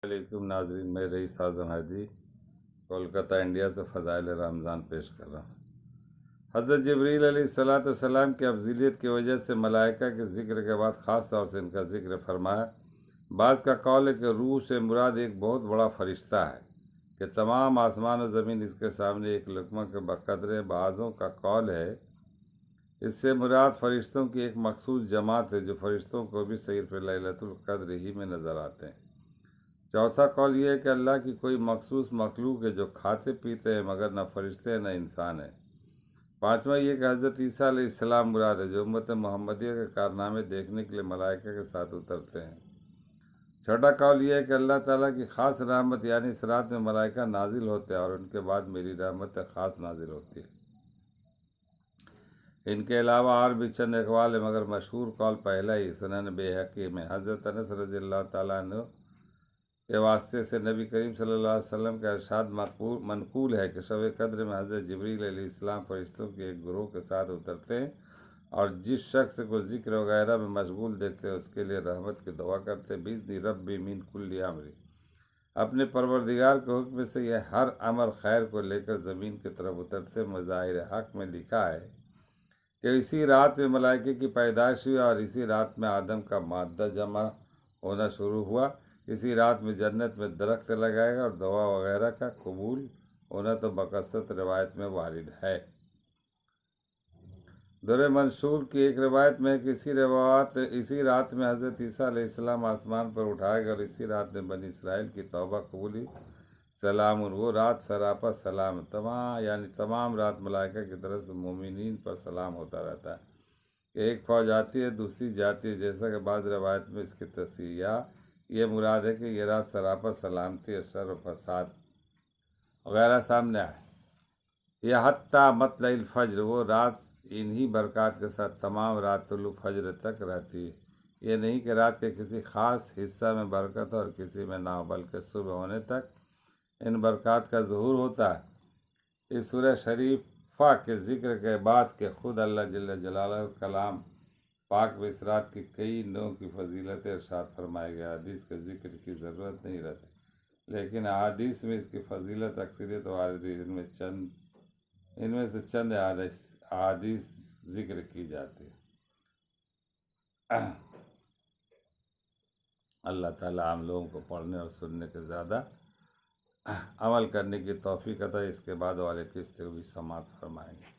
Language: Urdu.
علیکم ناظرین، میں رئیس اعظم ہادی کولکتہ انڈیا سے فضائل رمضان پیش کر رہا ہوں۔ حضرت جبریل علیہ السلام کی افضلیت کی وجہ سے ملائکہ کے ذکر کے بعد خاص طور سے ان کا ذکر فرمایا۔ بعض کا قول ہے کہ روح سے مراد ایک بہت بڑا فرشتہ ہے کہ تمام آسمان و زمین اس کے سامنے ایک لقمہ کے بقدر ہے۔ بعضوں کا قول ہے اس سے مراد فرشتوں کی ایک مخصوص جماعت ہے جو فرشتوں کو بھی سیر لیلۃ القدر ہی میں نظر آتے ہیں۔ چوتھا قول یہ ہے کہ اللہ کی کوئی مخصوص مخلوق ہے جو کھاتے پیتے ہیں مگر نہ فرشتے ہیں نہ انسان ہے۔ پانچواں یہ کہ حضرت عیسیٰ علیہ السلام مراد ہے جو امت محمدیہ کے کارنامے دیکھنے کے لیے ملائکہ کے ساتھ اترتے ہیں۔ چھٹا قول یہ ہے کہ اللہ تعالیٰ کی خاص رحمت یعنی اس رات میں ملائکہ نازل ہوتے ہیں اور ان کے بعد میری رحمت خاص نازل ہوتی ہے۔ ان کے علاوہ اور بھی چند اقوال ہیں مگر مشہور قول پہلا ہی سنن بیہقی میں حضرت انس رضی اللہ تعالیٰ عنہ کے واسطے سے نبی کریم صلی اللہ علیہ وسلم کا ارشاد منقول ہے کہ شب قدر میں حضرت جبریل علیہ السلام فرشتوں کے ایک گروہ کے ساتھ اترتے ہیں اور جس شخص کو ذکر وغیرہ میں مشغول دیکھتے ہیں اس کے لیے رحمت کی دعا کرتے ہیں۔ بِإِذْنِ رَبِّي مِنْ كُلِّ أَمْرٍ، اپنے پروردگار کے حکم سے یہ ہر امر خیر کو لے کر زمین کی طرف اترتے۔ مظاہر حق میں لکھا ہے کہ اسی رات میں ملائکے کی پیدائش ہوئی اور اسی رات میں آدم کا مادہ جمع ہونا شروع ہوا۔ اسی رات میں جنت میں درخت لگائے گا اور دعا وغیرہ کا قبول ہونا تو بکثرت روایت میں وارد ہے۔ در منشور کی ایک روایت میں ہے کہ اسی رات میں حضرت عیسیٰ علیہ السلام آسمان پر اٹھائے گئے اور اسی رات میں بنی اسرائیل کی توبہ قبولی۔ سلام، وہ رات سراپا سلام تمام رات ملائکہ کی طرف سے مومنین پر سلام ہوتا رہتا ہے کہ ایک فوج آتی ہے دوسری جاتی ہے، جیسا کہ بعض روایت میں اس کی تصحیح یا یہ مراد ہے کہ یہ رات سراپا سلامتی اور شر و فساد وغیرہ سامنے آئے۔ یہ حتیٰ مطلع الفجر، وہ رات انہی برکات کے ساتھ تمام رات طلوع فجر تک رہتی ہے۔ یہ نہیں کہ رات کے کسی خاص حصہ میں برکت اور کسی میں نہ ہو، بلکہ صبح ہونے تک ان برکات کا ظہور ہوتا ہے۔ اس سورہ شریفہ کے ذکر کے بعد کہ خود اللہ جل جلالہ کلام پاک میں اس رات کی کئی نوع کی فضیلت ارشاد فرمائے گئے، حدیث کے ذکر کی ضرورت نہیں رہتی، لیکن احادیث میں اس کی فضیلت اکثریت وارد ہے۔ ان میں سے چند احادیث ذکر کی جاتی ہے۔ اللہ تعالیٰ ہم لوگوں کو پڑھنے اور سننے کے زیادہ عمل کرنے کی توفیق عطا۔ اس کے بعد والے قسط کو بھی سماعت فرمائیں گے۔